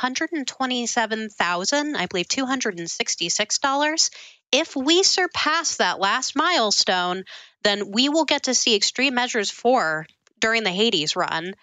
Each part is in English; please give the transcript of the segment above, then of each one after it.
$127,000, I believe $266. If we surpass that last milestone, then we will get to see Extreme Measures 4 during the Hades run.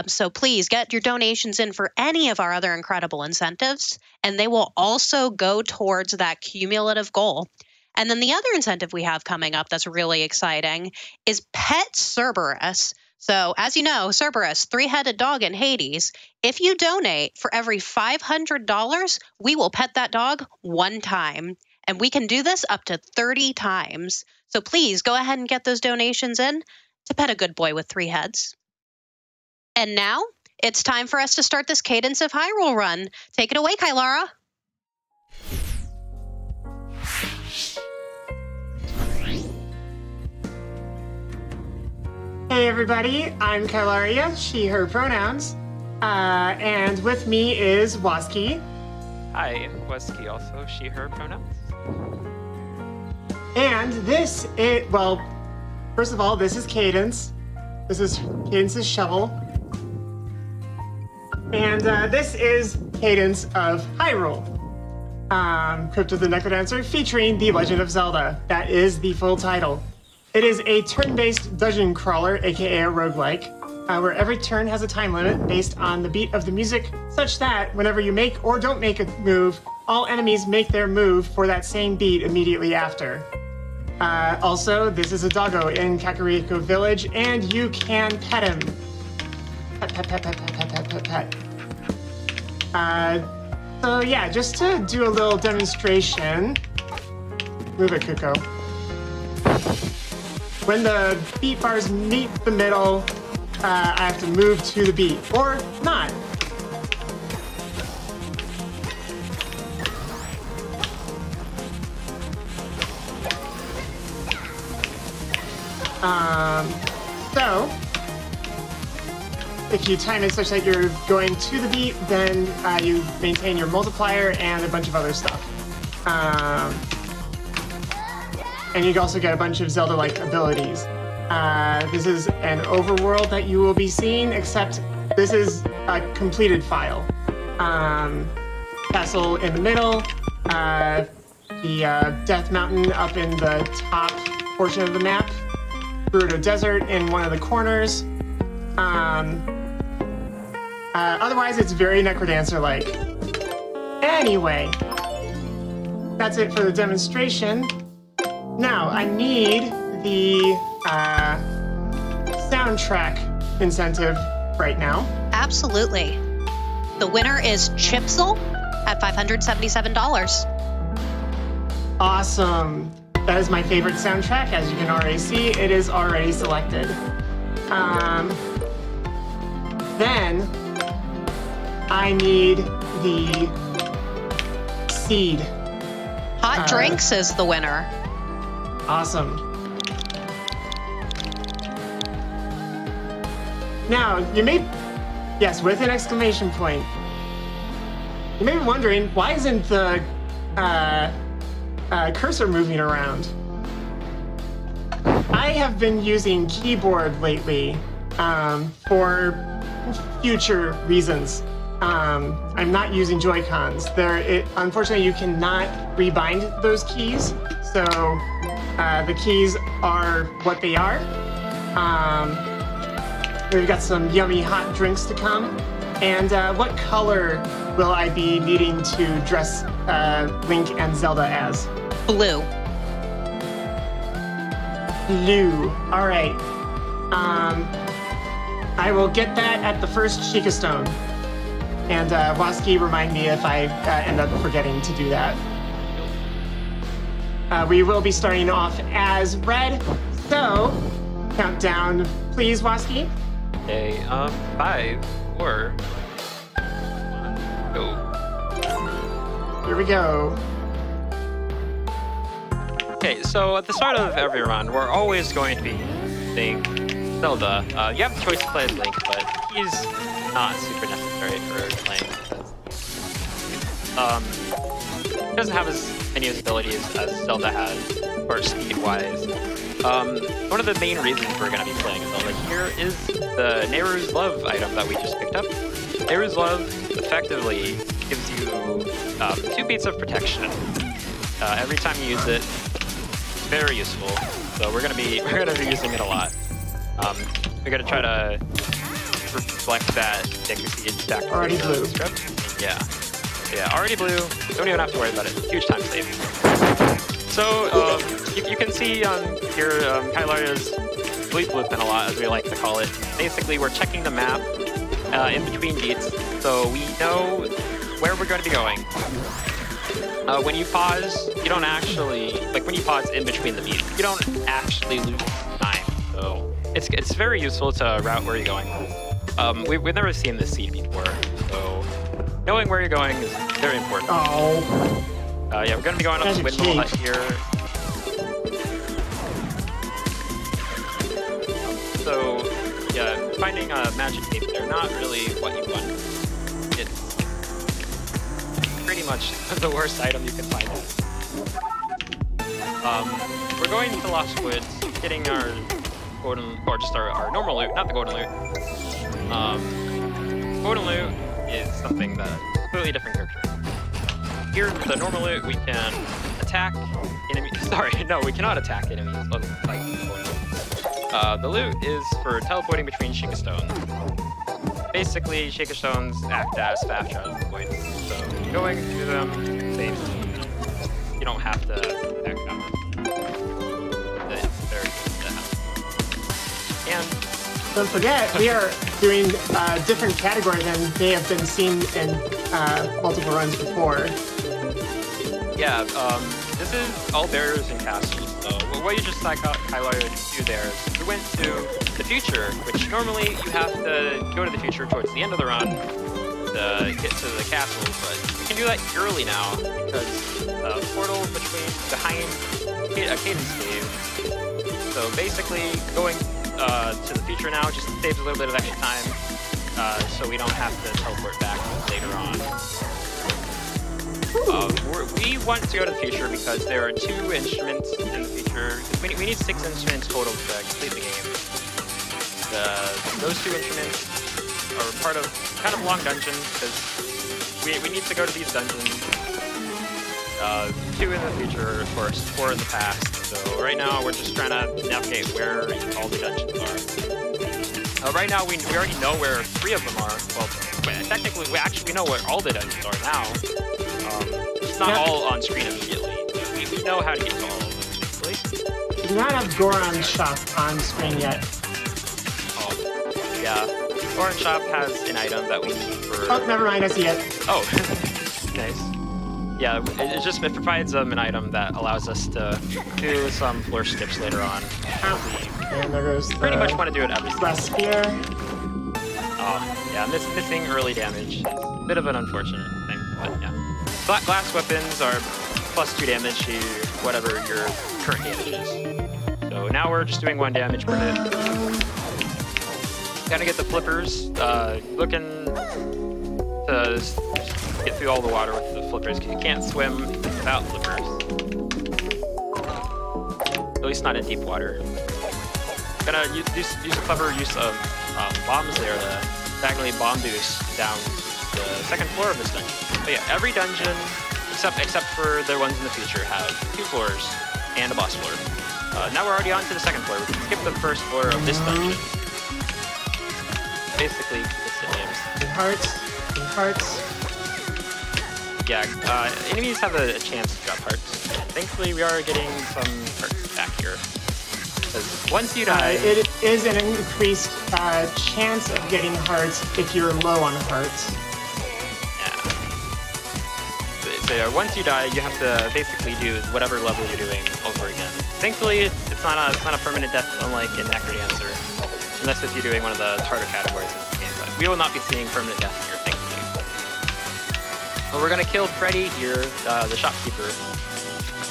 So please get your donations in for any of our other incredible incentives, and they will also go towards that cumulative goal. And then the other incentive we have coming up that's really exciting is Pet Cerberus. So as you know, Cerberus, three-headed dog in Hades, if you donate for every $500, we will pet that dog one time. And we can do this up to 30 times. So please go ahead and get those donations in to pet a good boy with 3 heads. And now it's time for us to start this Cadence of Hyrule run. Take it away, Kailaria. Hey everybody, I'm Kailaria, she, her pronouns. And with me is WasKi. Hi, WasKi also, she, her pronouns. And this is, well, first of all, this is Cadence. This is Cadence's shovel. And this is Cadence of Hyrule. Crypt of the Necrodancer featuring The Legend of Zelda. That is the full title. It is a turn-based dungeon crawler, aka a roguelike, where every turn has a time limit based on the beat of the music, such that whenever you make or don't make a move, all enemies make their move for that same beat immediately after. Also, this is a doggo in Kakariko Village, and you can pet him. Pet, pet, pet, pet, pet, pet, pet, pet, pet. So yeah, just to do a little demonstration. Move it, Kuko. When the beat bars meet the middle, I have to move to the beat, or not. So, if you time it such that you're going to the beat, then you maintain your multiplier and a bunch of other stuff. And you also get a bunch of Zelda-like abilities. This is an overworld that you will be seeing, except this is a completed file. Castle in the middle, the Death Mountain up in the top portion of the map, Gerudo Desert in one of the corners. Otherwise, it's very Necrodancer-like. Anyway, that's it for the demonstration. Now, I need the soundtrack incentive right now. Absolutely. The winner is Chipsel at $577. Awesome. That is my favorite soundtrack. As you can already see, it is already selected. Then, I need the seed. Hot Drinks is the winner. Awesome. Now, you may, yes, with an exclamation point. You may be wondering, why isn't the cursor moving around? I have been using keyboard lately for future reasons. I'm not using Joy-Cons. Unfortunately, you cannot rebind those keys, so the keys are what they are. We've got some yummy hot drinks to come. And what color will I be needing to dress Link and Zelda as? Blue. Blue. All right. I will get that at the first Sheikah Stone. And WasKi, remind me if I end up forgetting to do that. We will be starting off as red, so countdown, please, WasKi. Okay, 5, 4, 1, go. Here we go. Okay, so at the start of every run, we're always going to be using Zelda. You have the choice to play as Link, but he's not super necessary for playing. He doesn't have as many abilities as Zelda has, or speed-wise. One of the main reasons we're going to be playing Zelda here is the Nehru's Love item that we just picked up. Nehru's Love effectively gives you 2 beats of protection every time you use it. Very useful. So we're gonna be using it a lot. We're gonna try to reflect that Deku back to Already blue. script. Yeah. Yeah, already blue. Don't even have to worry about it. Huge time save. So you can see on here Kailaria's bleep blueprint a lot, as we like to call it. Basically, we're checking the map in between beats, so we know where we're going to be going. When you pause, you don't actually, like when you pause in between the beats, you don't actually lose time. So it's very useful to route where you're going. We've never seen this seed before, so knowing where you're going is very important. Oh. Yeah, we're going to be going up the windmill hut here. So, yeah, finding a magic cape, they're not really what you want. It's pretty much the worst item you can find. We're going to Lost Woods, getting our golden, or just our normal loot, not the golden loot. Golden loot is something that is a completely different character. Here, the normal loot, we can attack enemies. Sorry, no, we cannot attack enemies. Like the loot is for teleporting between Sheikah Stones. Basically, Sheikah Stones act as fast travel points. So going through them saves you don't have to back out. It's very good to have. And don't forget, we are doing a different category than they have been seen in multiple runs before. Yeah, this is all barriers and castles. So what you just saw Kailaria do there is you went to the future, which normally you have to go to the future towards the end of the run to get to the castle, but you can do that early now because the portal behind a Cadence cave. So basically, going to the future now just saves a little bit of extra time, so we don't have to teleport back later on. We want to go to the future because there are 2 instruments in the future. We need 6 instruments total to complete the game. Those 2 instruments are part of kind of long dungeons because we need to go to these dungeons. 2 in the future, of course, 4 in the past. So right now we're just trying to navigate where all the dungeons are. Right now we already know where 3 of them are. Well, technically we know where all the dungeons are now. It's not all on screen immediately, but we know how to get to all of them, basically. We do not have Goron's shop on screen yet. Oh, yeah. Goron's shop has an item that we need for... Oh, never mind, I see it. Oh, nice. Yeah, it provides an item that allows us to do some floor skips later on. And there goes the pretty much want to do it every last spear. Oh, yeah, missing early damage is a bit of an unfortunate thing, but yeah. Glass weapons are +2 damage to whatever your current damage is. So now we're just doing 1 damage per hit. Gotta get the flippers. Looking to get through all the water with the flippers. You can't swim without flippers. At least not in deep water. Gonna use a clever use of bombs there to diagonally bomb boost down the 2nd floor of this dungeon. But yeah, every dungeon, except for the ones in the future, have 2 floors and a boss floor. Now we're already on to the 2nd floor. We can skip the 1st floor of this dungeon. Basically, the names. Hearts. Yeah, enemies have a chance to drop hearts. Thankfully, we are getting some hearts back here. Because once you die... it is an increased chance of getting hearts if you're low on hearts. So once you die, you have to basically do whatever level you're doing over again. Thankfully, it's not a permanent death unlike in Necrodancer, unless if you're doing one of the harder categories in the game. But we will not be seeing permanent death here, thankfully. Well, we're gonna kill Freddy here, the shopkeeper,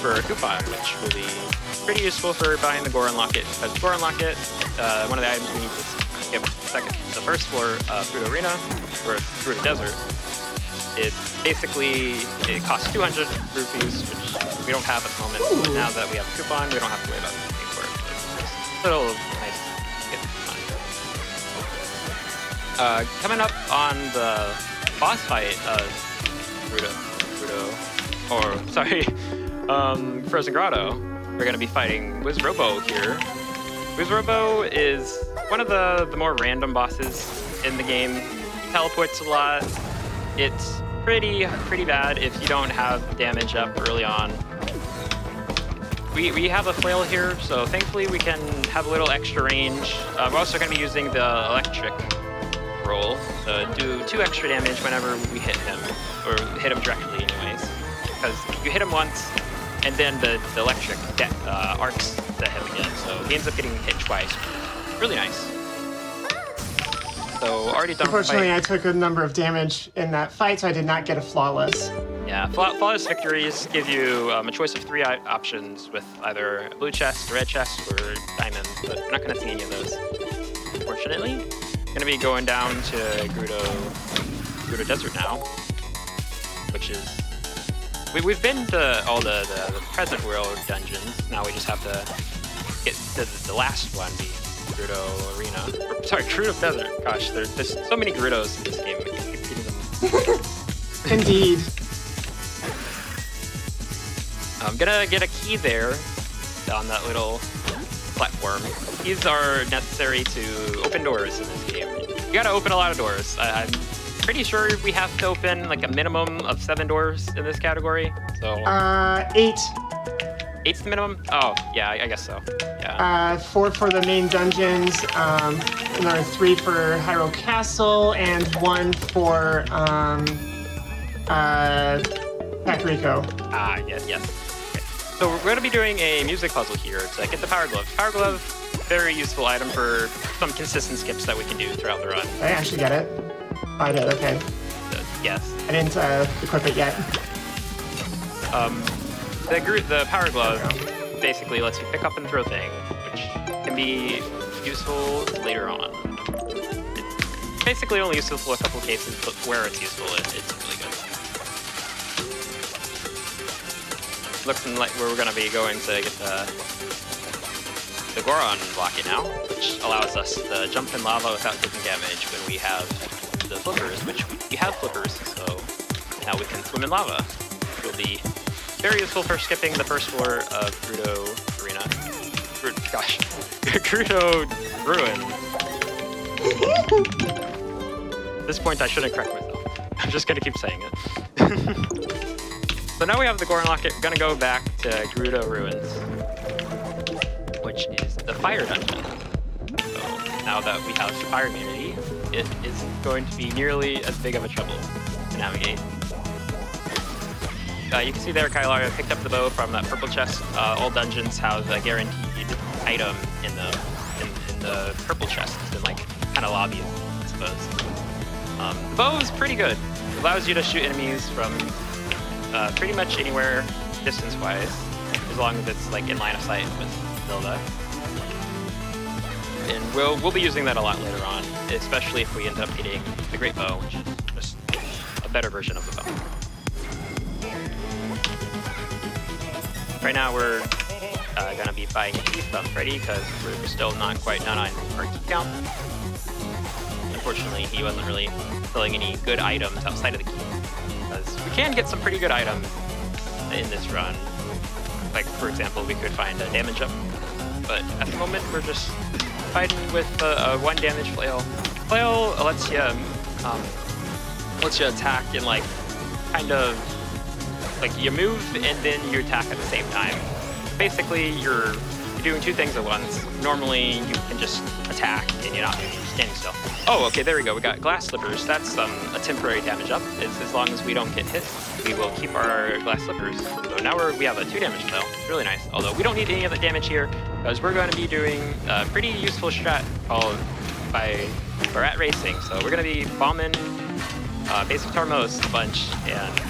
for a coupon, which will be pretty useful for buying the Goron Locket, because Goron Locket, one of the items we need to skip the 1st floor through the arena, or through the desert. It costs 200 rupees, which we don't have at the moment. But now that we have a coupon, we don't have to worry about paying for it. It's a little nice to get the coupon. Coming up on the boss fight of Frozen Grotto, we're going to be fighting Wizrobo here. Wizrobo is one of the more random bosses in the game. He teleports a lot. It's pretty bad if you don't have damage up early on. We have a flail here, so thankfully we can have a little extra range. We're also going to be using the electric roll to do 2 extra damage whenever we hit him, or hit him directly anyways. Because you hit him once, and then the electric arcs to him again, so he ends up getting hit twice. Really nice. So already done. Unfortunately, I took a number of damage in that fight, so I did not get a flawless. Yeah, flawless victories give you a choice of 3 options with either a blue chest, a red chest, or diamond, but we're not going to see any of those, unfortunately. Going to be going down to Gerudo Desert now, which is... We've been to all the present world dungeons. Now we just have to get to the last one, the Gerudo Arena. Sorry, Gerudo Desert. Gosh, there's so many Gerudos in this game. I keep getting them. Indeed. I'm gonna get a key there on that little platform. Keys are necessary to open doors in this game. You gotta open a lot of doors. I'm pretty sure we have to open like a minimum of 7 doors in this category. So 8. 8's the minimum? Oh, yeah, I guess so. Yeah. 4 for the main dungeons, another 3 for Hyrule Castle, and 1 for Kakariko. Ah, yes. Okay. So we're going to be doing a music puzzle here to get the Power Glove. Power Glove, very useful item for some consistent skips that we can do throughout the run. Did I actually get it? Oh, I did, okay. Yes. I didn't equip it yet. The Power Glove basically lets you pick up and throw things, which can be useful later on. It's basically only useful for a couple of cases, but where it's useful, it's really good. Looking like we're going to be going to get the Goron blocket now, which allows us to jump in lava without taking damage when we have the flippers, which we have flippers, so now we can swim in lava. It will be very useful for skipping the first floor of Gerudo Arena. Gerudo Ruin. At this point, I shouldn't correct myself. I'm just gonna keep saying it. So now we have the Goron Locket. We're gonna go back to Gerudo Ruins, which is the fire dungeon. So now that we have fire immunity, it is going to be nearly as big of a trouble to navigate. You can see there, Kailaria picked up the bow from that purple chest. All dungeons have a guaranteed item in the purple chest. It's in like kind of lobbies, I suppose. The bow is pretty good. It allows you to shoot enemies from pretty much anywhere distance-wise, as long as it's like in line of sight with Zelda. And we'll be using that a lot later on, especially if we end up getting the Great Bow, which is just a better version of the bow. Right now we're gonna be buying key stuff ready because we're still not quite done on our key count. Unfortunately, he wasn't really filling any good items outside of the key, because we can get some pretty good items in this run. Like, for example, we could find a damage up, but at the moment we're just fighting with a 1 damage flail. Flail lets you attack in like kind of like you move and then you attack at the same time. Basically, you're doing 2 things at once. Normally, you can just attack and you're not standing still. Oh, okay, there we go. We got glass slippers. That's a temporary damage up. As long as we don't get hit, we will keep our glass slippers. So now we have a 2 damage flail. It's really nice. Although we don't need any of the damage here, because we're going to be doing a pretty useful strat called by Rat Racing. So we're going to be bombing Base of Tormos a bunch, and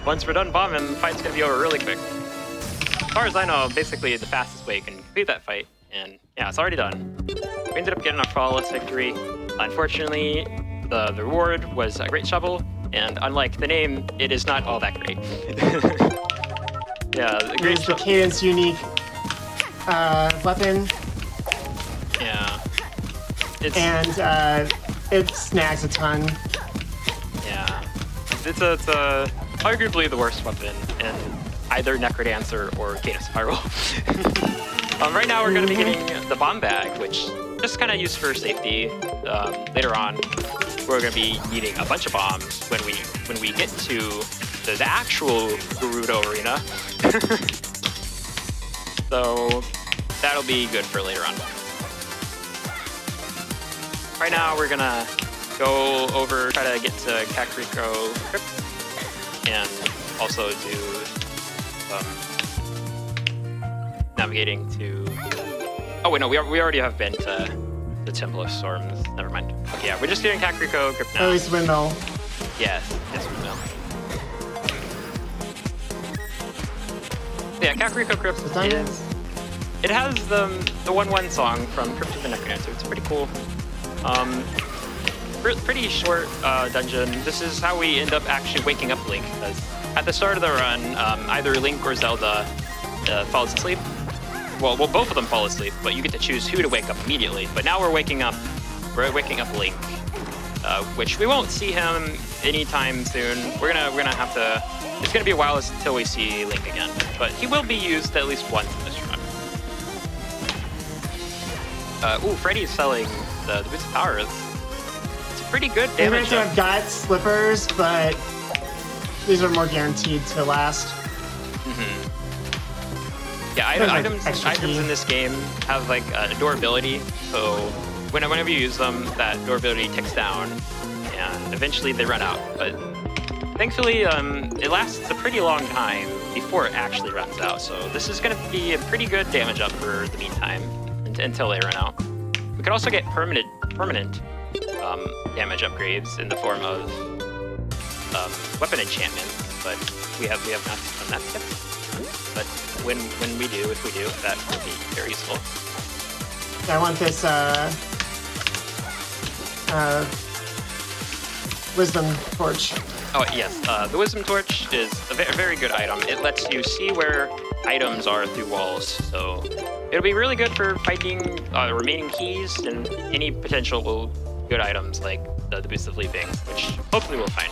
once we're done bombing, the fight's going to be over really quick. As far as I know, basically the fastest way you can complete that fight, and yeah, it's already done. We ended up getting a flawless victory. Unfortunately, the reward was a great shovel, and unlike the name, it is not all that great. Yeah, the great shovel. The Cadence unique weapon. Yeah. And it snags a ton. Yeah. it's arguably the worst weapon in either Necrodancer or Cadence of Hyrule. Right now we're going to be getting the bomb bag, which just kind of used for safety. Later on, we're going to be needing a bunch of bombs when we get to the actual Gerudo arena. So that'll be good for later on. Right now we're going to go over, try to get to Kakariko Crypt, and also do navigating to... Oh wait, no, we already have been to the Temple of Storms. Never mind. Okay, yeah, we're just doing Kakariko Crypt now. At least windmill. Yes, windmill. Yeah, Kakariko Crypt is... It has the 1-1 song from Crypt of the Necrodancer. It's pretty cool. Pretty short dungeon. This is how we end up actually waking up Link, because at the start of the run, either Link or Zelda falls asleep. Well, both of them fall asleep, but you get to choose who to wake up immediately. But now we're waking up Link, which we won't see him anytime soon. We're gonna have to. It's gonna be a while until we see Link again, but he will be used at least once in this run. Ooh, Freddy's selling the Boots of Power. It's pretty good damage. I've got slippers, but these are more guaranteed to last. Yeah, items in this game have like durability, so whenever you use them, that durability ticks down, and eventually they run out. But thankfully, it lasts a pretty long time before it actually runs out. So this is going to be a pretty good damage up for the meantime until they run out. We could also get permanent damage upgrades in the form of weapon enchantments, but we have not done that yet. But when we do, if we do, that will be very useful. I want this Wisdom Torch. Oh yes, the Wisdom Torch is a very good item. It lets you see where items are through walls, so it'll be really good for fighting the remaining keys and any potential good items like the Boost of Leaping, which hopefully we'll find.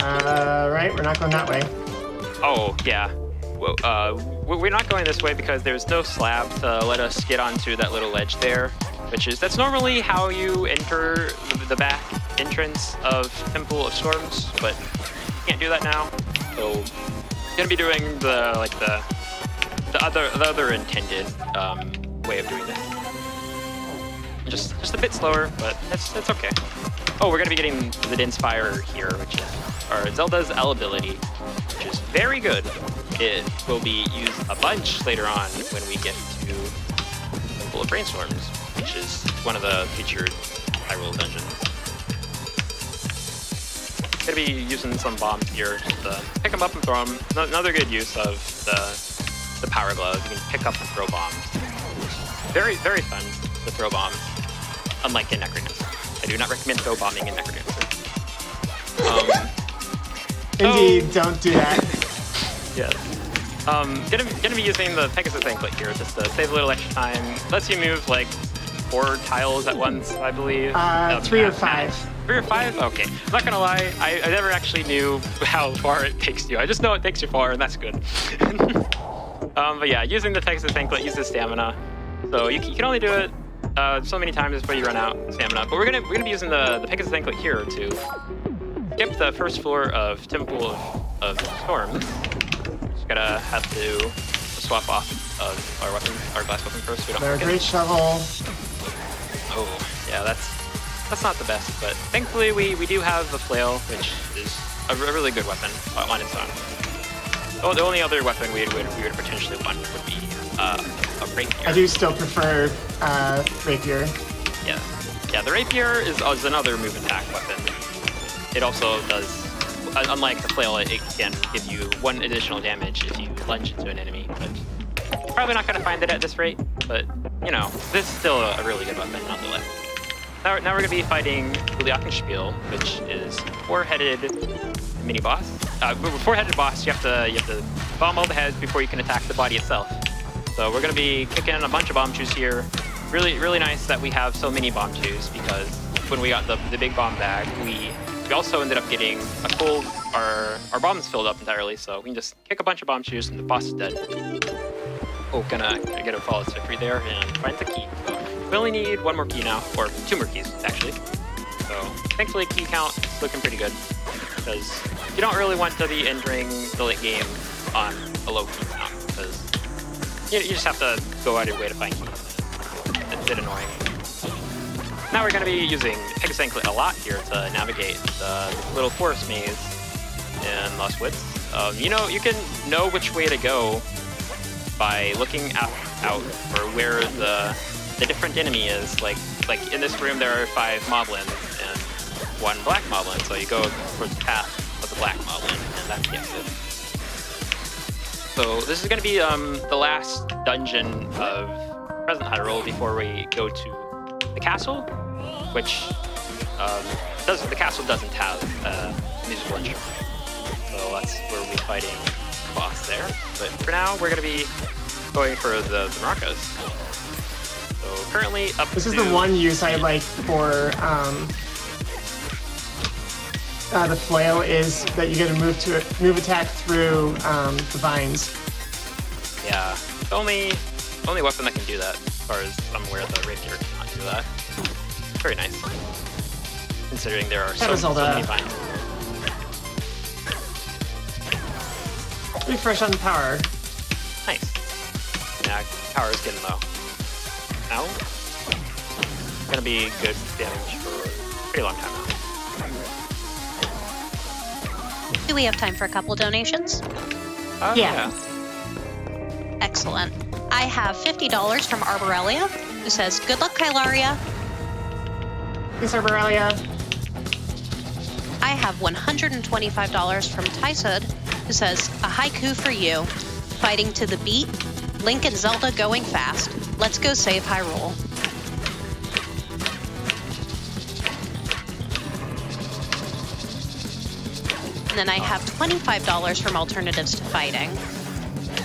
Right, we're not going that way. Oh yeah. We're not going this way because there's no slab to let us get onto that little ledge there, that's normally how you enter the back entrance of Temple of Storms, but you can't do that now. So we're gonna be doing the other intended way of doing this. Just a bit slower, but it's okay. Oh, we're gonna be getting the Dense Fire here, which is our Zelda's L ability, which is very good. It will be used a bunch later on when we get to Temple of Brainstorms, which is one of the featured Hyrule dungeons. Gonna be using some bombs here, just to pick them up and throw them. Another good use of the Power Glove. You can pick up and throw bombs. Very, very fun to throw bombs, unlike in Necrodancer. I do not recommend throw bombing in Necrodancer. Indeed, don't do that. Yes. Gonna be using the Pegasus Anklet here just to save a little extra time. Lets you move like 4 tiles at once, I believe. 3 or 5. 3 or 5? Okay. I'm not gonna lie, I never actually knew how far it takes you. I just know it takes you far, and that's good. But yeah, using the Pegasus Anklet uses stamina, so you can only do it so many times before you run out of stamina. But we're gonna be using the Pegasus Anklet here to skip the first floor of Temple of Storms. Just gotta have to swap off of our weapon, our glass weapon first. We don't forget. Great shovel. Oh, yeah, that's not the best, but thankfully we do have the flail, which is a really good weapon on its own. The only other weapon we would potentially want would be a rapier. I do still prefer rapier. Yeah, the rapier is another move attack weapon. It also does, unlike the flail, it can give you 1 additional damage if you lunge into an enemy. But probably not going to find it at this rate, but you know, this is still a really good weapon nonetheless. Now we're going to be fighting Glockenspiel, which is 4-headed mini boss. 4-headed boss, you have to bomb all the heads before you can attack the body itself. So we're going to be kicking a bunch of bomb chews here. Really nice that we have so many bomb chews, because when we got the big bomb bag, we we also ended up getting a full, our bombs filled up entirely, so we can just kick a bunch of bomb shooters and the boss is dead. Oh, gonna get a flawless victory there and find the key. So we only need one more key now, or two more keys actually. So thankfully key count is looking pretty good, because you don't really want to be entering the late game on a low key count, because you just have to go out of your way to find keys. It's a bit annoying. Now we're going to be using Pegasus Anklet a lot here to navigate the little forest maze in Lost Woods. You know, you can know which way to go by looking out for where the different enemy is. Like in this room there are 5 moblins and 1 black moblin, so you go towards the path of the black moblin, and that's the exit. So this is going to be the last dungeon of present Hyrule before we go to the castle, which the castle doesn't have a musical instrument, so that's where we'll be fighting the boss there. But for now, we're going to be going for the maracas. So currently up This is the one use I like for the flail, is that you get to move attack through the vines. Yeah, the only weapon that can do that, as far as I'm aware, the rapier cannot do that. Very nice, considering there are so many vines. Refresh on power. Nice. Yeah, power is getting low. Now, gonna be good damage for a pretty long time now. Do we have time for a couple donations? Yeah. Excellent. I have $50 from Arborelia, who says, "Good luck, Kailaria." Thanks, Arborelia. I have $125 from Tysud, who says, "A haiku for you. Fighting to the beat. Link and Zelda going fast. Let's go save Hyrule." And then I have $25 from Alternatives to Fighting.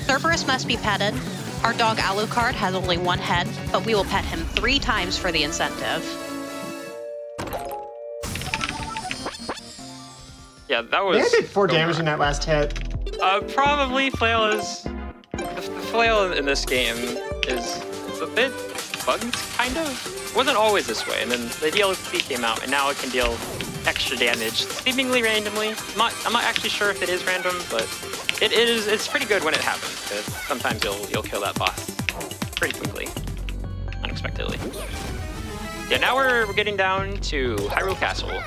Cerberus must be petted. Our dog Alucard has only 1 head, but we will pet him 3 times for the incentive. Yeah, that was. I think I did 4 damage in that last hit. Probably flail is. The flail in this game is a bit bugged, kind of. It wasn't always this way, and then the DLC came out, and now it can deal extra damage, seemingly randomly. I'm not actually sure if it is random, but it's pretty good when it happens, because sometimes you'll kill that boss pretty quickly, unexpectedly. Yeah, now we're getting down to Hyrule Castle.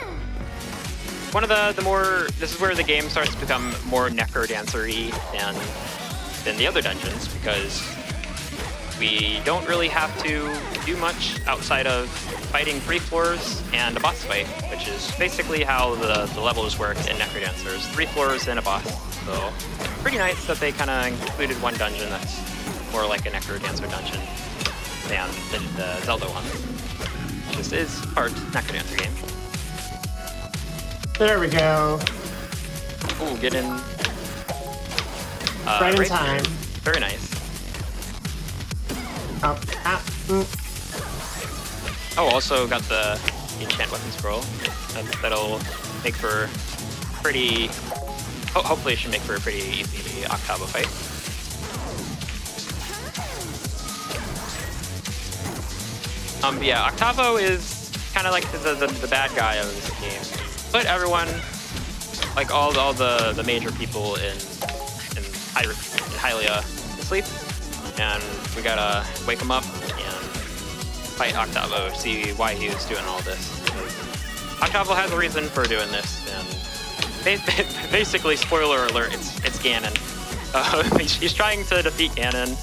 One of the more, this is where the game starts to become more necrodancer-y than the other dungeons, because we don't really have to do much outside of fighting 3 floors and a boss fight, which is basically how the levels work in Necrodancers. 3 floors and a boss. So pretty nice that they kind of included one dungeon that's more like a Necrodancer dungeon than the Zelda one. This is part Necrodancer game. There we go. Ooh, get in. Right in time. Very nice. Oh, also got the enchant weapon scroll. That'll make for pretty. Hopefully, it should make for a pretty easy Octavo fight. Yeah, Octavo is kind of like the bad guy of this game. Put everyone, like all the major people in Hylia to sleep, and we gotta wake him up and fight Octavo, see why he was doing all this. Octavo has a reason for doing this, and basically, spoiler alert, it's Ganon. He's trying to defeat Ganon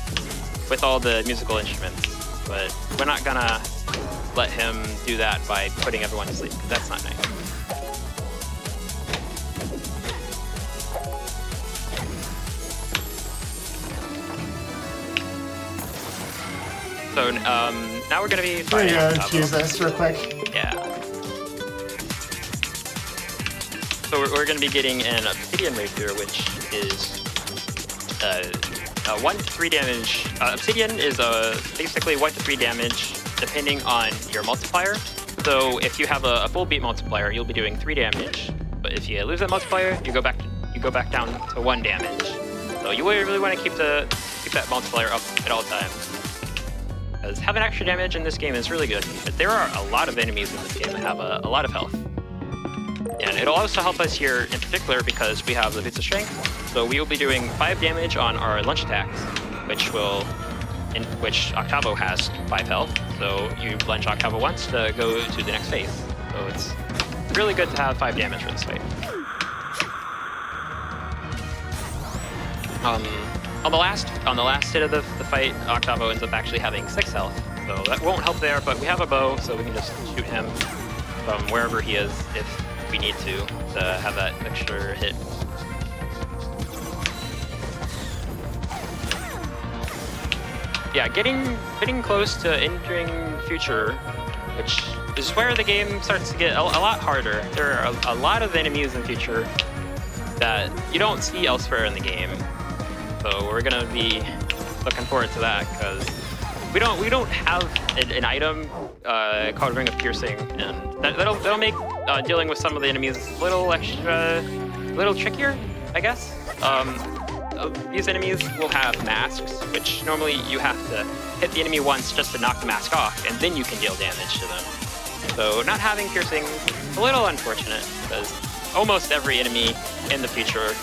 with all the musical instruments, but we're not gonna let him do that by putting everyone to sleep, because that's not nice. So now we're gonna be fighting. We're gonna use this real quick. Yeah. So we're gonna be getting an Obsidian Rapier, which is 1 to 3 damage. Obsidian is basically 1 to 3 damage depending on your multiplier. So if you have a full beat multiplier, you'll be doing 3 damage. But if you lose that multiplier, you go back down to 1 damage. So you really want to keep that multiplier up at all times. Because having extra damage in this game is really good. But there are a lot of enemies in this game that have a lot of health. And it'll also help us here in particular because we have the Boots of Strength. So we will be doing 5 damage on our lunge attacks, in which Octavo has 5 health. So you lunge Octavo once to go to the next phase. So it's really good to have 5 damage for this fight. On the last hit of the fight, Octavo ends up actually having 6 health. So that won't help there, but we have a bow, so we can just shoot him from wherever he is if we need to have that extra hit. Yeah, getting close to entering Future, which is where the game starts to get a lot harder. There are a lot of enemies in Future that you don't see elsewhere in the game. So we're gonna be looking forward to that because we don't have an item called Ring of Piercing, and that'll make dealing with some of the enemies a little trickier, I guess. These enemies will have masks, which normally you have to hit the enemy once just to knock the mask off, and then you can deal damage to them. So not having piercing is a little unfortunate because almost every enemy in the future,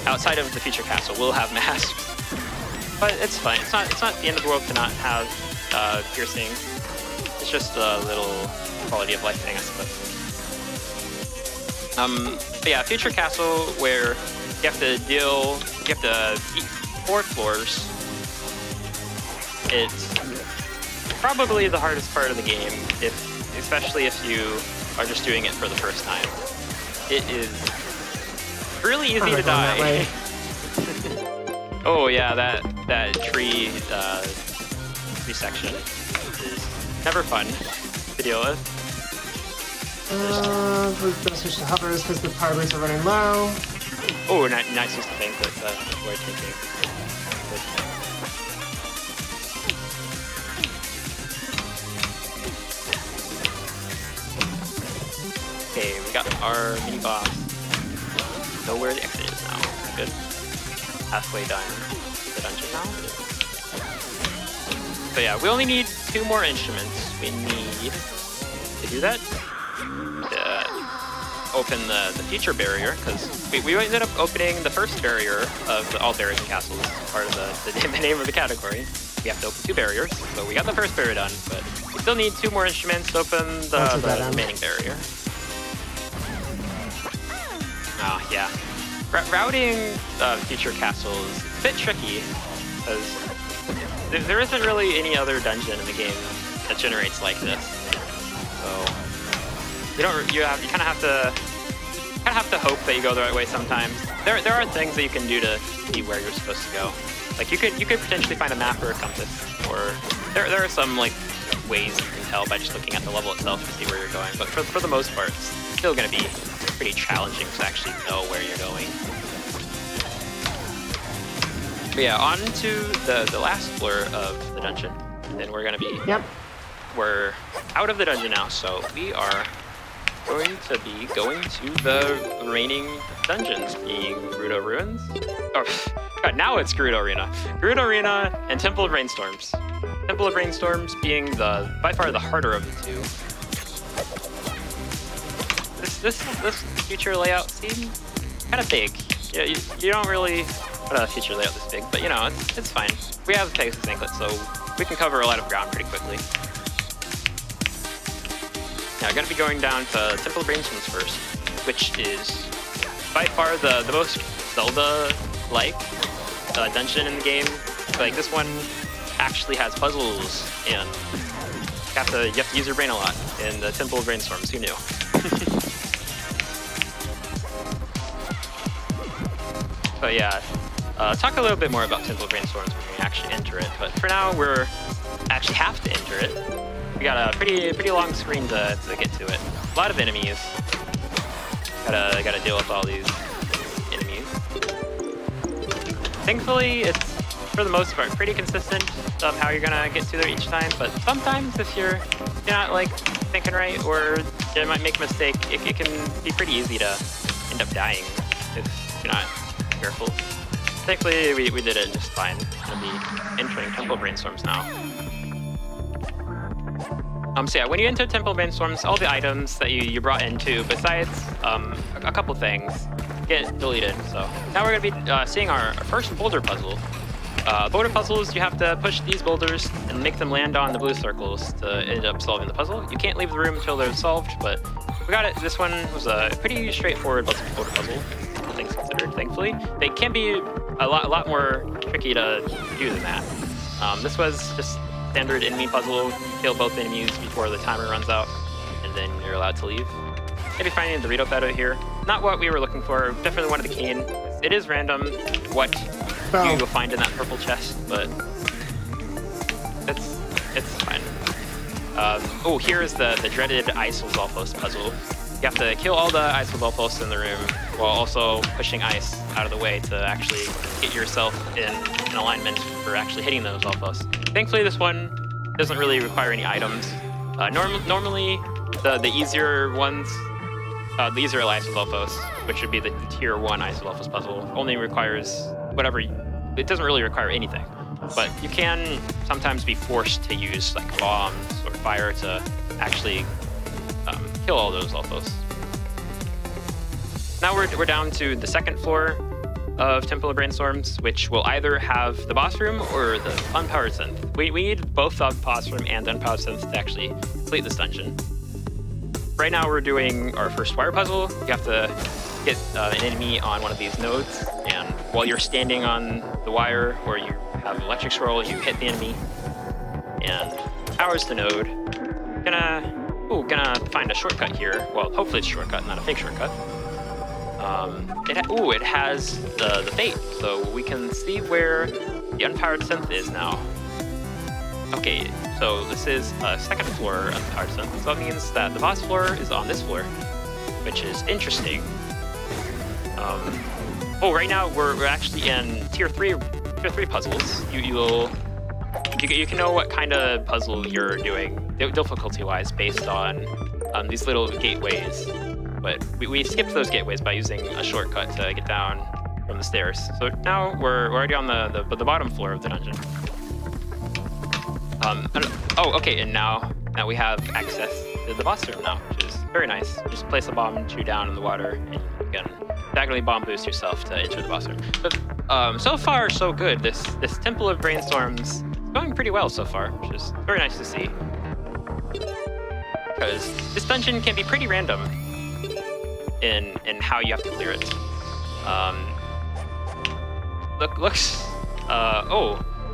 outside of the Future Castle, will have masks. But it's fine. It's not the end of the world to not have piercing. It's just a little quality of life thing, I suppose. But yeah, Future Castle, where you have to beat 4 floors. It's probably the hardest part of the game, especially if you are just doing it for the first time. It is really easy to die. Oh yeah, that tree section is never fun to deal with. We're gonna switch to hovers because the power boosts are running low. Oh, nice use of banquet before taking. Okay, we got our mini boss. Know where the exit is now. Good. Halfway done the dungeon now. So yeah, we only need 2 more instruments. We need to do that. Open the future barrier, because we ended up opening the first barrier of all barriers and castles, part of the name of the category. We have to open 2 barriers, so we got the first barrier done, but we still need 2 more instruments to open the remaining barrier. Oh yeah, routing future castles is a bit tricky, because there isn't really any other dungeon in the game that generates like this. So you kind of have to hope that you go the right way sometimes. There are things that you can do to see where you're supposed to go. Like you could potentially find a map or a compass, or there are some like ways you can tell by just looking at the level itself to see where you're going. But for the most part, it's still going to be pretty challenging to actually know where you're going. But yeah, on to the last floor of the dungeon, and then we're going to be we're out of the dungeon now, so we are going to be going to the remaining dungeons, being Gerudo Ruins. Oh, God, now it's Gerudo Arena. Gerudo Arena and Temple of Rainstorms. Temple of Rainstorms being by far the harder of the 2. This future layout seems kind of big. Yeah, you don't really put a future layout this big, but you know, it's fine. We have Pegasus Anklet, so we can cover a lot of ground pretty quickly. Now, I'm going to be going down to Temple of Rainstorms first, which is by far the most Zelda-like dungeon in the game. Like, this one actually has puzzles, and you have to use your brain a lot in the Temple of Rainstorms. Who knew? But yeah, talk a little bit more about Temple of Rainstorms when we actually enter it. But for now, we're actually have to enter it. We got a pretty long screen to get to it. A lot of enemies. Gotta deal with all these enemies. Thankfully, it's for the most part pretty consistent of how you're gonna get to there each time. But sometimes if you're not like thinking right, or you might make a mistake. It can be pretty easy to end up dying if you're not careful. Thankfully, we did it just fine. We'll be entering Temple Brainstorms now. So yeah, when you enter Temple Brainstorms, all the items that you brought into, besides a couple things, get deleted. So now we're going to be seeing our first boulder puzzle. Boulder puzzles, you have to push these boulders and make them land on the blue circles to end up solving the puzzle. You can't leave the room until they're solved, but we got it. This one was a pretty straightforward boulder puzzle, all things considered, thankfully. They can be a lot more tricky to do than that. This was just standard enemy puzzle. Kill both enemies before the timer runs out, and then you're allowed to leave. Maybe finding a Dorito better here. Not what we were looking for. Definitely wanted the cane. It is random what you'll find in that purple chest, but it's fine. Oh, here's the dreaded Ice Lolthos puzzle. You have to kill all the Ice Lolthos in the room while also pushing ice out of the way to actually get yourself in alignment for actually hitting those Lolthos. Thankfully, this one doesn't really require any items. Normally, the easier ones, the easier Ice Lolthos, which would be the tier 1 Ice Lolthos puzzle, only requires whatever. It doesn't really require anything, but you can sometimes be forced to use like bombs or fire to actually kill all those Lolthos. Now we're down to the second floor of Temple of Brainstorms, which will either have the boss room or the unpowered synth. We need both the boss room and the unpowered synth to actually complete this dungeon. Right now we're doing our first wire puzzle. You have to get an enemy on one of these nodes, and while you're standing on the wire or you have an electric scroll, you hit the enemy and powers the node. Gonna find a shortcut here. Well, hopefully it's a shortcut, not a fake shortcut. It has the fate, so we can see where the unpowered synth is now. Okay, so this is a second floor unpowered synth, so that means that the boss floor is on this floor, which is interesting. Right now we're actually in tier 3 puzzles. You can know what kind of puzzle you're doing difficulty-wise based on these little gateways. But we skipped those gateways by using a shortcut to get down from the stairs. So now we're already on the bottom floor of the dungeon. Okay, and now we have access to the boss room now, which is very nice. Just place a bomb, shoot down in the water, and you can diagonally bomb boost yourself to enter the boss room. But so far, so good. This Temple of Brainstorms is going pretty well so far, which is very nice to see. Because this dungeon can be pretty random in how you have to clear it.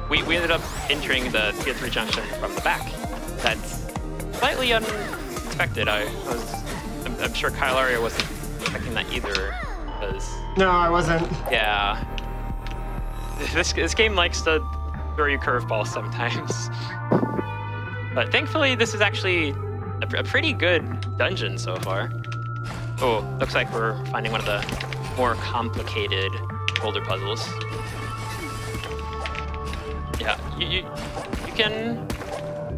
We ended up entering the tier 3 junction from the back. That's slightly unexpected. I'm sure Kailaria wasn't expecting that either. No, I wasn't. Yeah. This game likes to throw you curveballs sometimes. But thankfully, this is actually a pretty good dungeon so far. Oh, looks like we're finding one of the more complicated boulder puzzles. Yeah, you can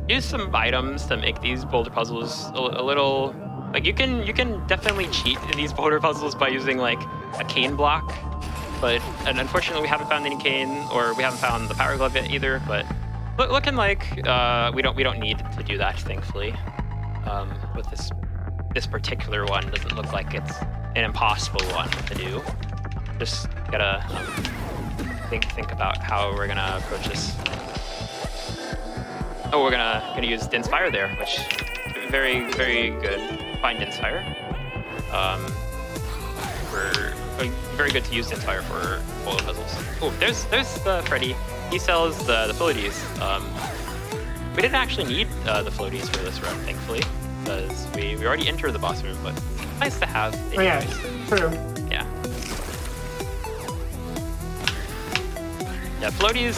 use some items to make these boulder puzzles a little. Like you can definitely cheat in these boulder puzzles by using like a cane block, but unfortunately we haven't found any cane, or we haven't found the power glove yet either. But looking like we don't need to do that, thankfully. With this particular one, doesn't look like it's an impossible one to do. Just gotta think about how we're gonna approach this. Oh, we're gonna use Dense Fire there, which is very good. Find Dense Fire. We're very good to use Dense Fire for boulder puzzles. Oh, there's the Freddy. He sells the floaties. We didn't actually need the floaties for this run, thankfully, because we already entered the boss room, but it's nice to have anyways. Oh yeah, true. Yeah. Yeah, floaties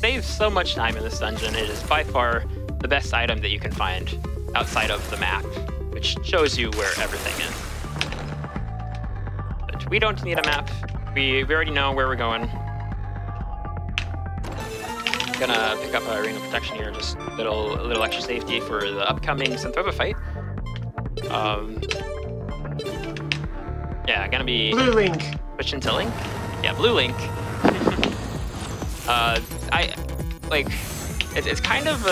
save so much time in this dungeon. It is by far the best item that you can find outside of the map, which shows you where everything is. But we don't need a map. We already know where we're going. Gonna pick up Arena Protection here, just a little extra safety for the upcoming Synthroba fight. Yeah, gonna be Blue Link. switching to Link. Yeah, Blue Link. It's kind of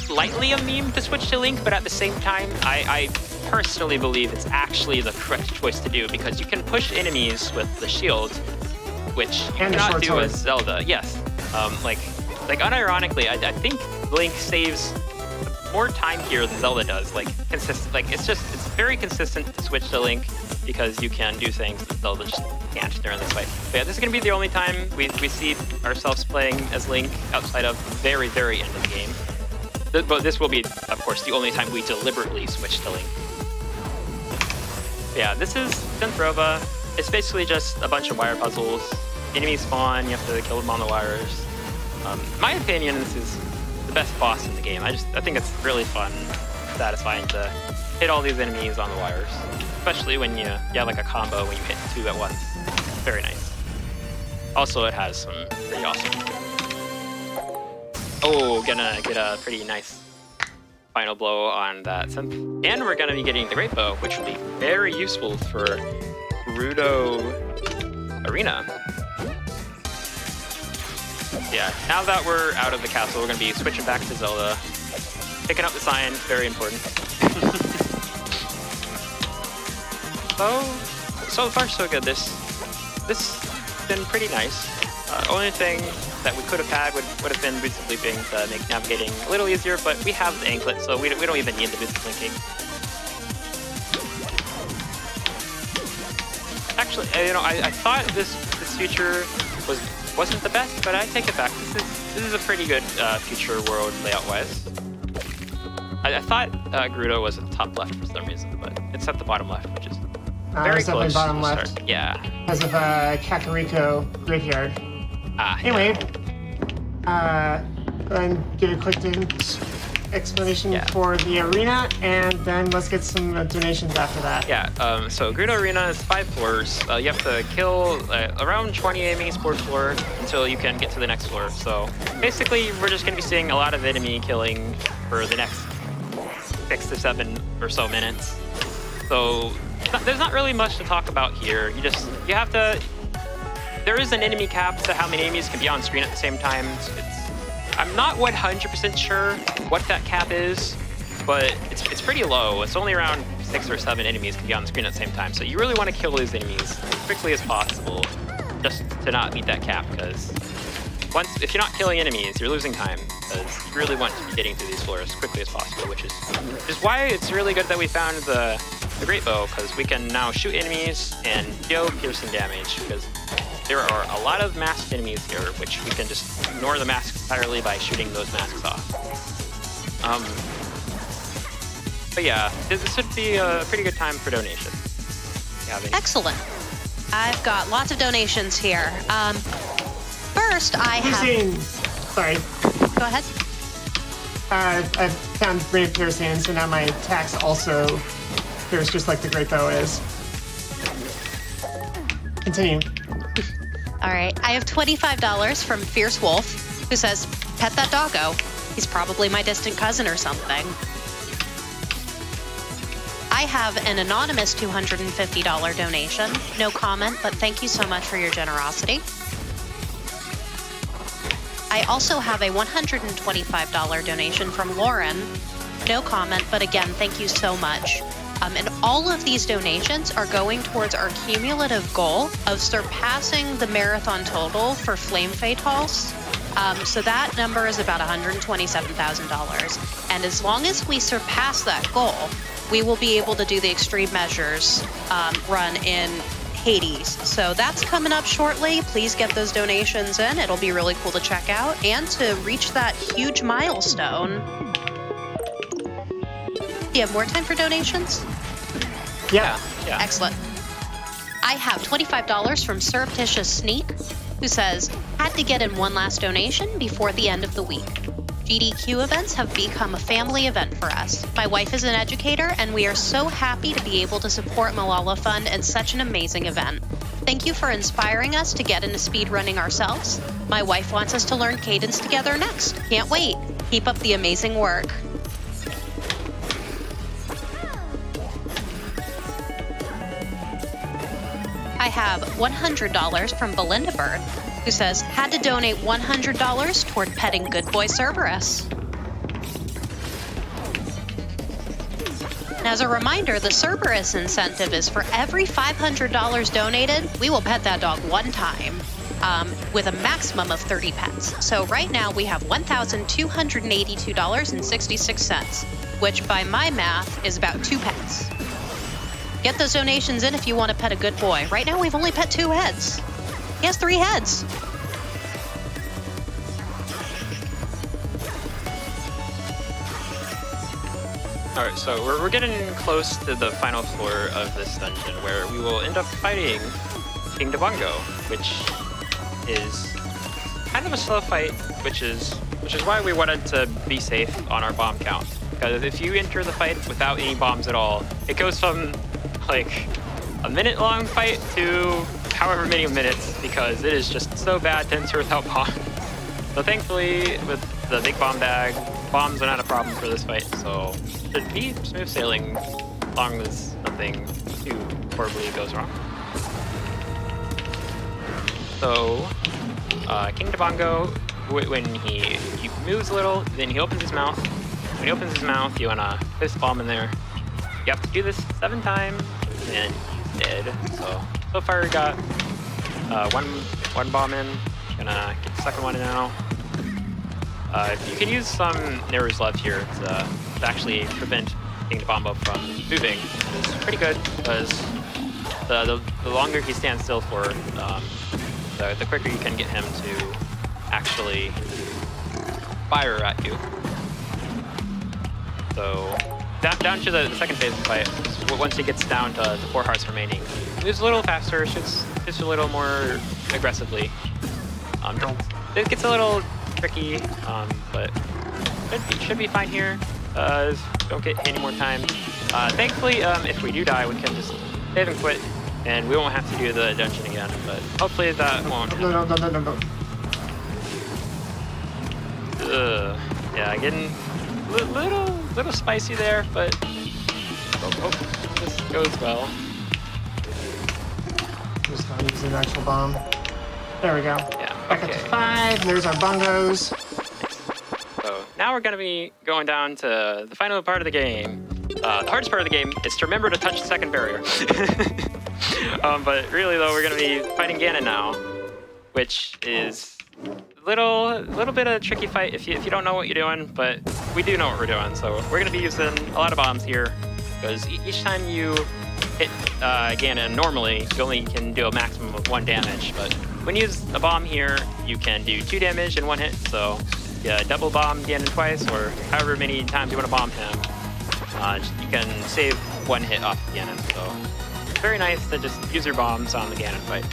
lightly a meme to switch to Link, but at the same time, I personally believe it's actually the correct choice to do because you can push enemies with the shield, which you cannot do with Zelda. Yes, like unironically, I think Link saves more time here than Zelda does. It's very consistent to switch to Link because you can do things that Zelda just can't during this fight. But yeah, this is gonna be the only time we see ourselves playing as Link outside of very, very end of the game. But this will be, of course, the only time we deliberately switch to Link. Yeah, this is Synthroba. It's basically just a bunch of wire puzzles. Enemies spawn, you have to kill them on the wires. In my opinion, this is the best boss in the game. I think it's really fun, satisfying to hit all these enemies on the wires. Especially when you have like a combo when you hit 2 at once. Very nice. Also, it has some pretty awesome. Oh, gonna get a pretty nice final blow on that synth. And we're gonna be getting the Great Bow, which will be very useful for Gerudo Arena. Yeah, now that we're out of the castle, we're gonna be switching back to Zelda. Picking up the sign, very important. So far so good. This has been pretty nice. Only thing that we could have had would have been boots of leaping to make navigating a little easier, but we have the anklet, so we don't even need the boots of linking. Actually, I thought this feature wasn't the best, but I take it back. This is a pretty good future world layout-wise. I thought Gerudo was at the top left for some reason, but it's at the bottom left, which is very close. Bottom to the left. start. Yeah. Because of Kakariko Graveyard. Anyway, go ahead and give a quick explanation for the arena, and then let's get some donations after that. Yeah, so Gerudo Arena is 5 floors. You have to kill around 20 enemies per floor until you can get to the next floor. So basically, we're just going to be seeing a lot of enemy killing for the next 6 to 7 or so minutes. So there's not really much to talk about here. You have to. There is an enemy cap to how many enemies can be on screen at the same time. I'm not 100% sure what that cap is, but it's pretty low. It's only around 6 or 7 enemies can be on the screen at the same time. So you really want to kill these enemies as quickly as possible, just to not meet that cap. Because if you're not killing enemies, you're losing time. Because you really want to be getting through these floors as quickly as possible, which is why it's really good that we found the Great Bow, because we can now shoot enemies and deal piercing damage. Because there are a lot of masked enemies here, which we can just ignore the masks entirely by shooting those masks off. But yeah, this should be a pretty good time for donations. Excellent. I've got lots of donations here. First, I have... Sorry. Go ahead. I found Brave Piercing, so now my tax also appears just like the Great Bow is. Continue. All right, I have $25 from Fierce Wolf, who says, "Pet that doggo. He's probably my distant cousin or something." I have an anonymous $250 donation. No comment, but thank you so much for your generosity. I also have a $125 donation from Lauren. No comment, but again, thank you so much. And all of these donations are going towards our cumulative goal of surpassing the marathon total for Flame Fatals. So that number is about $127,000. And as long as we surpass that goal, we will be able to do the Extreme Measures run in Hades. So that's coming up shortly. Please get those donations in. It'll be really cool to check out and to reach that huge milestone. Do you have more time for donations? Yeah. Excellent. I have $25 from Surreptitious Sneak, who says, "Had to get in one last donation before the end of the week. GDQ events have become a family event for us. My wife is an educator, and we are so happy to be able to support Malala Fund in such an amazing event. Thank you for inspiring us to get into speedrunning ourselves. My wife wants us to learn Cadence together next. Can't wait. Keep up the amazing work. I have $100 from Belinda Bird, who says, had to donate $100 toward petting Good Boy Cerberus. And as a reminder, the Cerberus incentive is for every $500 donated, we will pet that dog one time, with a maximum of 30 pets. So right now we have $1,282.66, which by my math is about 2 pets. Get those donations in if you want to pet a good boy. Right now we've only pet 2 heads. He has 3 heads. Alright, so we're getting close to the final floor of this dungeon, where we will end up fighting King Debongo, which is kind of a slow fight, which is why we wanted to be safe on our bomb count. Because if you enter the fight without any bombs at all, it goes from like a minute-long fight to however many minutes, because it is just so bad to enter without bombs. So thankfully, with the big bomb bag, bombs are not a problem for this fight, so should be smooth sailing as long as nothing too horribly goes wrong. So, King Debongo, when he moves a little, then he opens his mouth. When he opens his mouth, you wanna fist bomb in there. You have to do this 7 times, and he's dead. So far we got one bomb in. Gonna get the second one in now. You can use some Neru's Love here to actually prevent King Debongo from moving. It's pretty good, because the longer he stands still for, the quicker you can get him to actually fire at you. So down to the second phase of the fight, once he gets down to the 4 hearts remaining, he moves a little faster, shoots a little more aggressively. It gets a little tricky, but should be fine here. Don't get any more time. Thankfully, if we do die, we can just save and quit, and we won't have to do the dungeon again, but hopefully that won't happen. No. Yeah, getting a little spicy there, but hope this goes well. Just not using an actual bomb. There we go. Yeah, Back up to 5, there's our bungos. So now we're going to be going down to the final part of the game. The hardest part of the game is to remember to touch the second barrier. But really though, we're going to be fighting Ganon now, which is a little bit of a tricky fight if you don't know what you're doing, but we do know what we're doing. So we're going to be using a lot of bombs here, because each time you hit Ganon normally, you only can do a maximum of 1 damage, but when you use a bomb here, you can do 2 damage in 1 hit, so yeah, double bomb Ganon twice, or however many times you want to bomb him. You can save 1 hit off Ganon, so it's very nice to just use your bombs on the Ganon fight.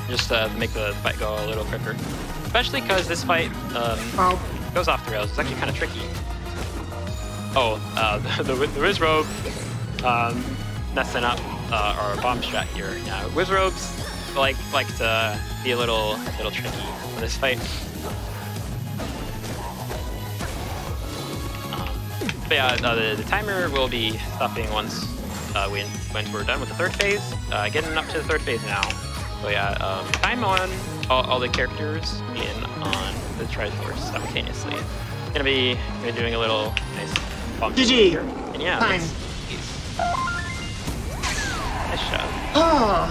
Just to make the fight go a little quicker. Especially because this fight goes off the rails. It's actually kind of tricky. Oh, the Wizrobe messing up our bomb strat here. Yeah, Wizrobes like to be a little tricky for this fight. But yeah, the timer will be stopping once we're done with the 3rd phase. Getting up to the 3rd phase now. So yeah, time on all the characters being on the Triforce simultaneously. Gonna be doing a little nice bomb GG! here. And yeah, time. Nice shot. Oh,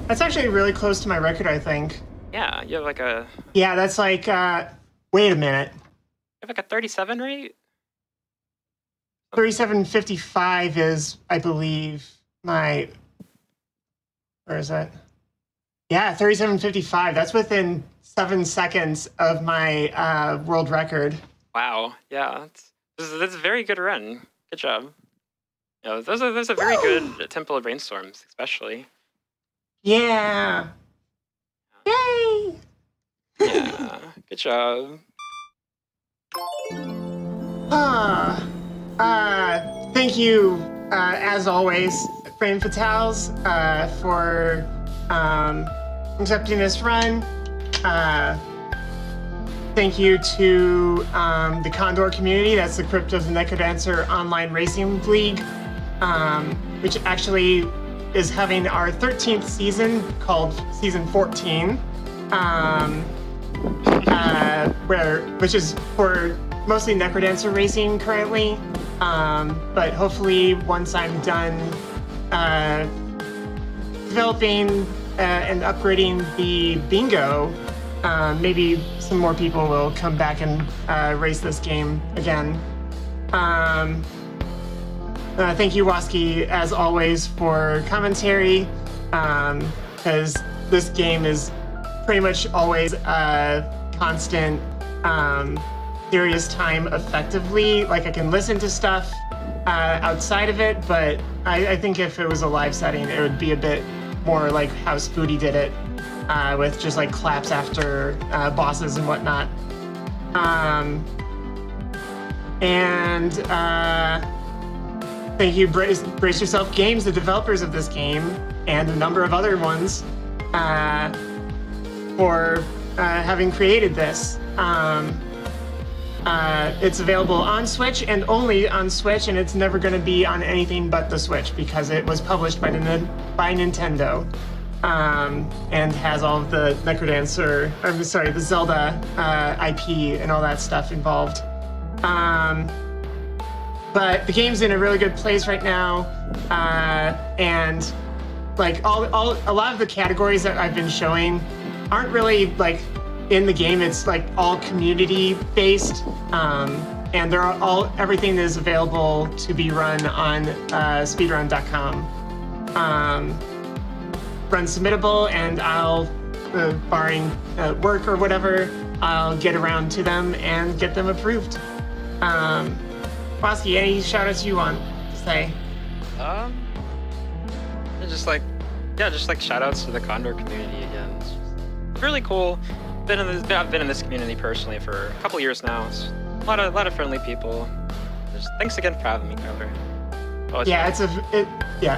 that's actually really close to my record, I think. Yeah, you have like a... Yeah, that's like, wait a minute. You have like a 37 rate? 37.55 is, I believe, my... Where is that? Yeah, 37.55. That's within 7 seconds of my world record. Wow, yeah. That's a very good run. Good job. Yeah, those are very good Temple of Brainstorms, especially. Yeah. Yay! Yeah, good job. Thank you, as always, Frame Fatales for accepting this run. Thank you to the Condor community. That's the Crypt of the Necrodancer online racing league, which actually is having our 13th season called Season 14, which is for mostly Necrodancer racing currently. But hopefully once I'm done developing and upgrading the bingo, maybe some more people will come back and race this game again. Thank you, Waski, as always, for commentary, because this game is pretty much always a constant serious time effectively. Like, I can listen to stuff outside of it, but I think if it was a live setting, it would be a bit more like how Spoody did it, with just like claps after bosses and whatnot. Thank you, Brace Yourself Games, the developers of this game, and a number of other ones, for having created this. It's available on Switch and only on Switch, and it's never going to be on anything but the Switch because it was published by Nintendo, and has all of the the Zelda IP and all that stuff involved. But the game's in a really good place right now, and like a lot of the categories that I've been showing aren't really like in the game. It's like all community based, and everything is available to be run on speedrun.com. Run submittable, and I'll, barring work or whatever, I'll get around to them and get them approved. Waski, any shout-outs you want to say? Just like shout-outs to the Condor community again. It's really cool. I've been in this community personally for a couple years now. It's a lot of friendly people. Thanks again for having me, Kyler.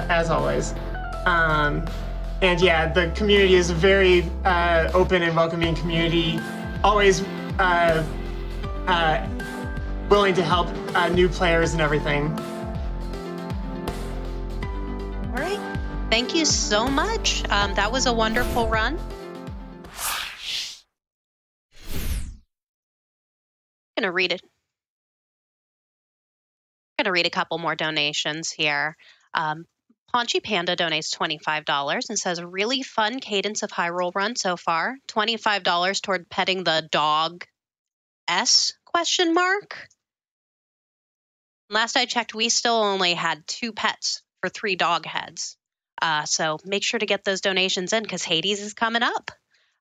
As always. And yeah, the community is a very open and welcoming community. Always willing to help new players and everything. All right. Thank you so much. That was a wonderful run. I'm going to read a couple more donations here. Paunchy Panda donates $25 and says, really fun Cadence of Hyrule run so far. $25 toward petting the dog S ? Last I checked, we still only had 2 pets for 3 dog heads. So make sure to get those donations in because Hades is coming up.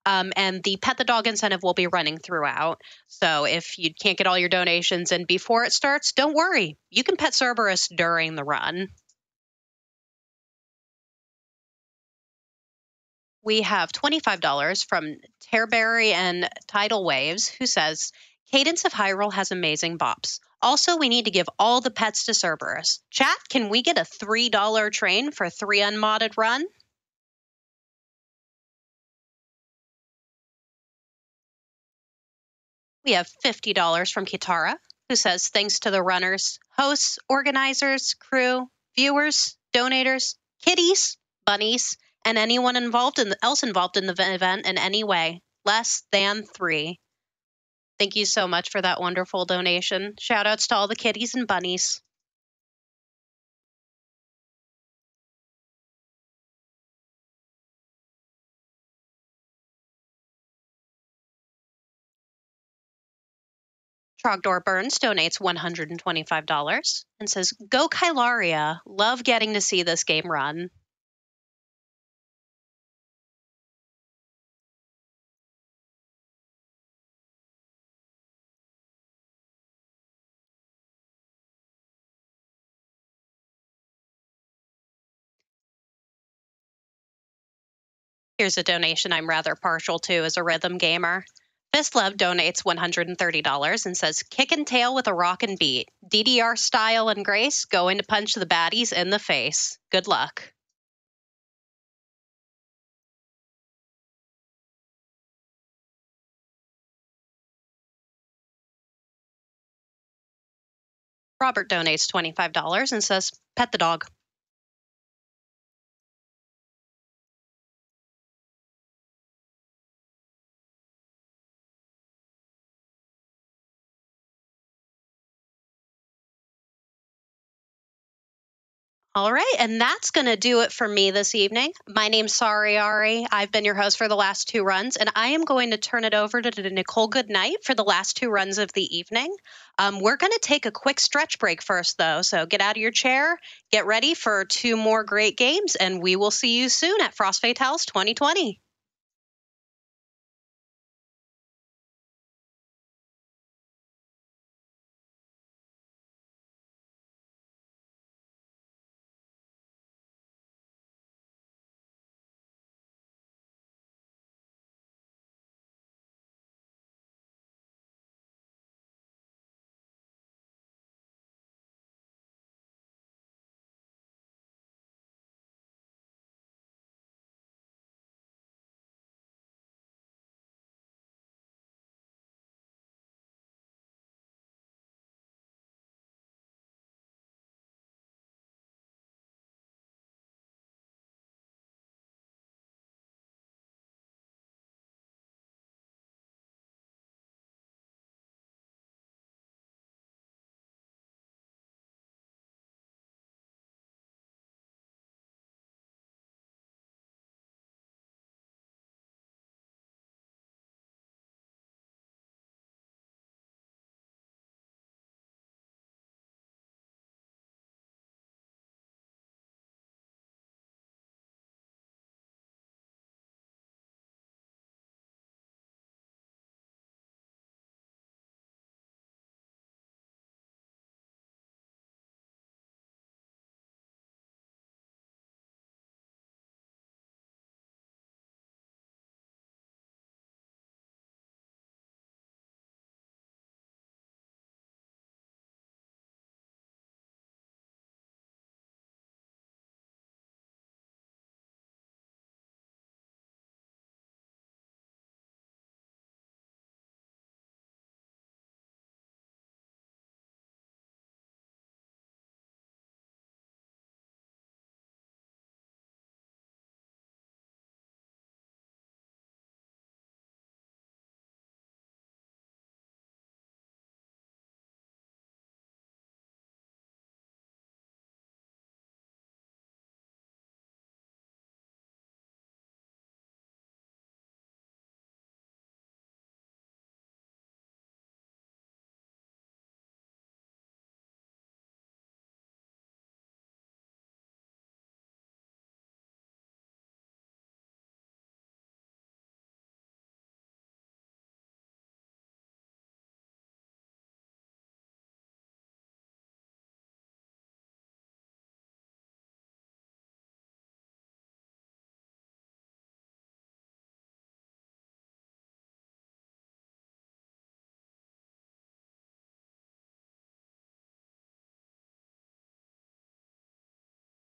And the Pet the Dog incentive will be running throughout. So if you can't get all your donations in before it starts, don't worry. You can pet Cerberus during the run. We have $25 from Tearberry and Tidal Waves, who says, Cadence of Hyrule has amazing bops. Also, we need to give all the pets to Cerberus. Chat, can we get a $3 train for 3 unmodded run? We have $50 from Kitara, who says, thanks to the runners, hosts, organizers, crew, viewers, donators, kitties, bunnies, and anyone else involved in the event in any way, less than 3. Thank you so much for that wonderful donation. Shout outs to all the kitties and bunnies. Trogdor Burns donates $125 and says, go Kailaria. Love getting to see this game run. Here's a donation I'm rather partial to as a rhythm gamer. Fist Love donates $130 and says, kick and tail with a rock and beat. DDR style and grace, going to punch the baddies in the face. Good luck. Robert donates $25 and says, pet the dog. All right, and that's going to do it for me this evening. My name's Sorryari. I've been your host for the last 2 runs, and I am going to turn it over to Nicole Goodnight for the last 2 runs of the evening. We're going to take a quick stretch break first, though, so get out of your chair, get ready for 2 more great games, and we will see you soon at Frost Fatales 2020.